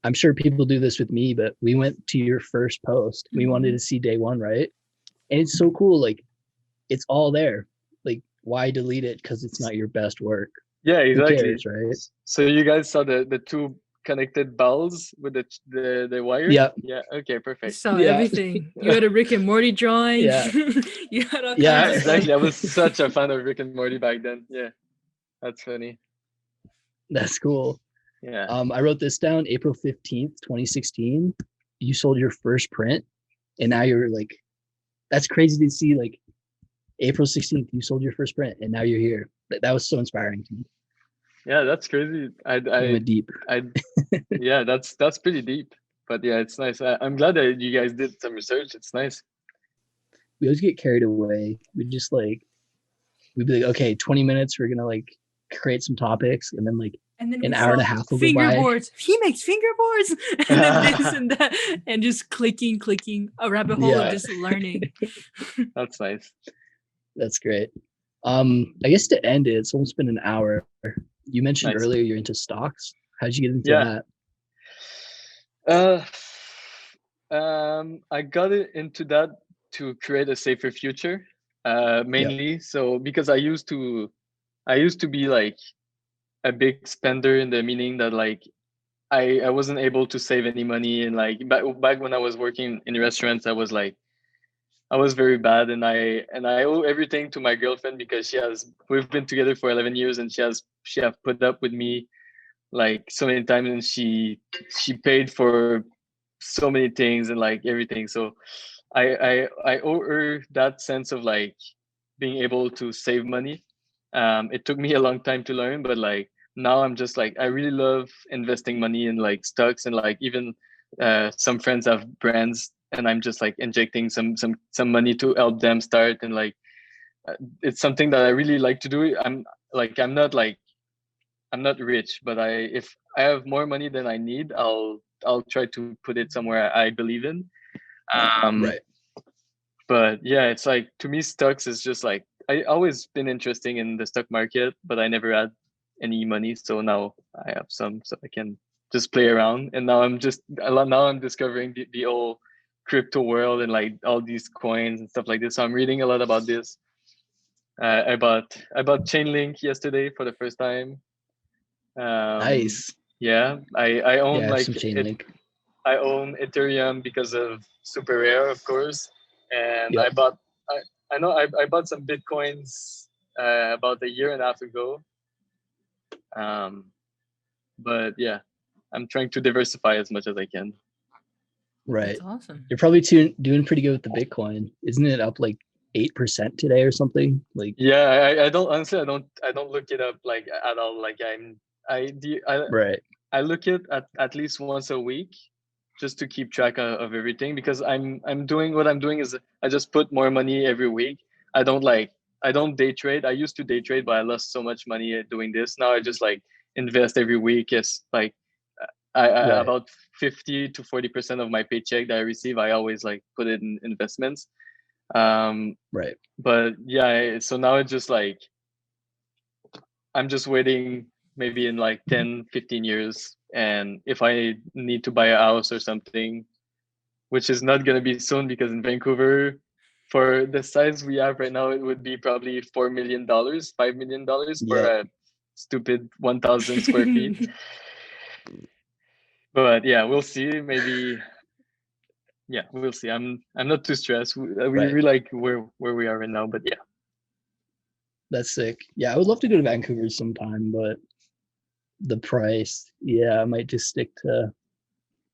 I'm sure people do this with me, but we went to your first post. We wanted to see day one, right? And it's so cool. Like it's all there. Like why delete it? Because it's not your best work. Yeah, exactly. Who cares, right? So you guys saw the two connected balls with the wire? Yeah. Yeah. Okay. Perfect. So everything. You had a Rick and Morty drawing. Yeah. You had all Yeah, kinds of exactly. stuff. I was such a fan of Rick and Morty back then. Yeah, that's funny. That's cool. Yeah. I wrote this down. April 15th, 2016. You sold your first print. and now you're like, that's crazy to see. Like April 16th, you sold your first print, and now you're here. That was so inspiring to me. Yeah, that's crazy. We went deep. Yeah, that's pretty deep. But yeah, it's nice. I'm glad that you guys did some research. It's nice. We always get carried away. We'd be like, okay, 20 minutes, we're gonna like create some topics, and then like an hour and a half will go by. Fingerboards. He makes fingerboards, and then this and that, and just clicking a rabbit hole of just learning. That's nice. That's great. I guess to end it, it's almost been an hour. You mentioned earlier you're into stocks. How'd you get into that? I got into that to create a safer future, mainly. So because I used to be like a big spender, in the meaning that like I wasn't able to save any money, and like back when I was working in restaurants, I was very bad, and I owe everything to my girlfriend, because we've been together for 11 years, and she have put up with me like so many times, and she paid for so many things and like everything. So I owe her that sense of like being able to save money. It took me a long time to learn, but like now I'm just like, I really love investing money in like stocks, and like even some friends have brands, and I'm just like injecting some money to help them start, and like it's something that I really like to do. I'm not rich, but if I have more money than I need, I'll try to put it somewhere I believe in. Right. But yeah, it's like, to me, stocks is just like, I always been interested in the stock market, but I never had any money. So now I have some, so I can just play around. And now I'm discovering the whole crypto world, and like all these coins and stuff like this. So I'm reading a lot about this. I bought Chainlink yesterday for the first time. Nice. Yeah, I own like some Chainlink. I own Ethereum because of Super Rare, of course, and I bought some Bitcoins about a year and a half ago. But yeah, I'm trying to diversify as much as I can. Right. That's awesome. You're probably doing pretty good with the Bitcoin. Isn't it up like 8% today or something? Like, yeah, I don't look it up like at all. Like I look it at least once a week, just to keep track of everything, because I'm doing what I'm doing is I just put more money every week. I don't day trade. I used to day trade, but I lost so much money doing this. Now I just like invest every week. It's like about 50 to 40% of my paycheck that I receive, I always like put it in investments. Right. But yeah, so now it's just like, I'm just waiting maybe in like 10, 15 years. And if I need to buy a house or something, which is not going to be soon, because in Vancouver, for the size we have right now, it would be probably $4 million, $5 million for a stupid 1,000 square feet. But yeah, we'll see. Maybe, yeah, we'll see. I'm not too stressed. We like where we are right now, but yeah. That's sick. Yeah, I would love to go to Vancouver sometime, but the price, I might just stick to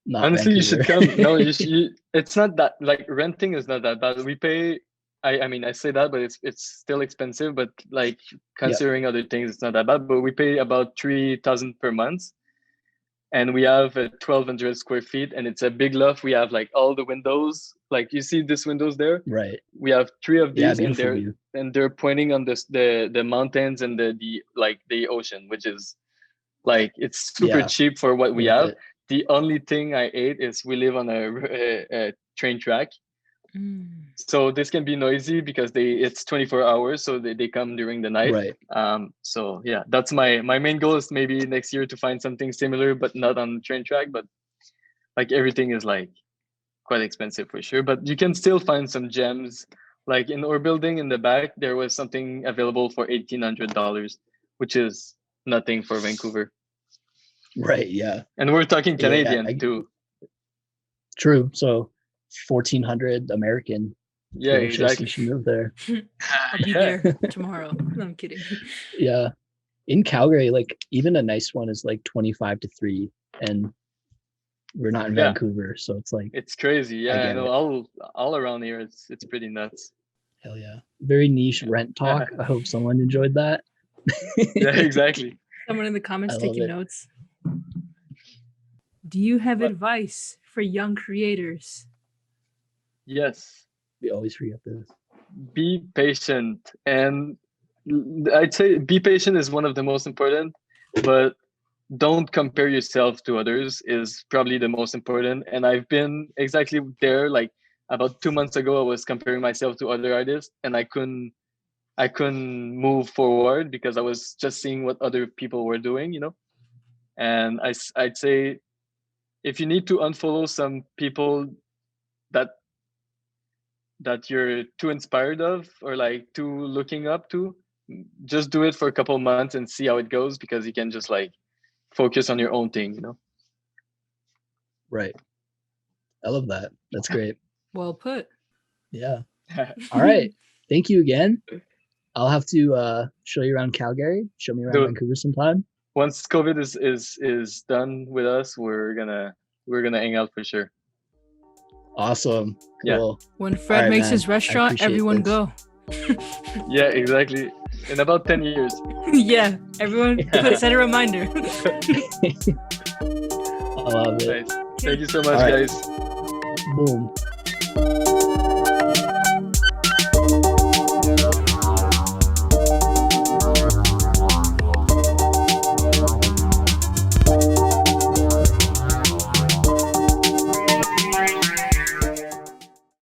not Honestly, Vancouver. You should come. No, it's not that, like, renting is not that bad. We pay, I mean, I say that, but it's still expensive, but like considering other things, it's not that bad. But we pay about 3,000 per month. And we have 1,200 square feet, and it's a big loft. We have like all the windows, like you see these windows there. Right. We have 3 of these, and they're pointing on the mountains and the ocean, which is like, it's super cheap for what we have. The only thing I ate is we live on a train track. So this can be noisy because it's 24 hours, so they come during the night. Right. So yeah, that's my main goal, is maybe next year to find something similar, but not on the train track. But like everything is like quite expensive for sure. But you can still find some gems. Like in our building in the back, there was something available for $1,800, which is nothing for Vancouver. Right. Yeah. And we're talking Canadian too. True. So 1,400 American. Yeah, exactly. You should move there. I'll be there tomorrow. No, I'm kidding. Yeah. In Calgary, like even a nice one is like 25 to 3. And We're not in Yeah. Vancouver, so it's like It's crazy. Yeah, I get know. it. All around here, it's pretty nuts. hell yeah. Very niche rent talk. I hope someone enjoyed that. Yeah, exactly. Someone in the comments I love taking it. notes. Do you have What? advice for young creators? Yes. We always forget this. Be patient, and I'd say be patient is one of the most important, but don't compare yourself to others is probably the most important. And I've been exactly there. Like about 2 months ago, I was comparing myself to other artists, and I couldn't move forward because I was just seeing what other people were doing, And I'd say if you need to unfollow some people that you're too inspired of or like too looking up to, just do it for a couple months and see how it goes, because you can just like focus on your own thing, Right. I love that. That's great. Well put. Yeah. All right. Thank you again. I'll have to show you around Calgary. Show me around Dude. Vancouver sometime. Once COVID is done with us, we're gonna hang out for sure. Awesome. Yeah. Cool. When Fred right, makes man. his I restaurant, appreciate everyone this. go. Yeah, exactly. In about 10 years. Yeah, everyone set a reminder. I love it. Nice. Thank you so much, All right. guys. Boom.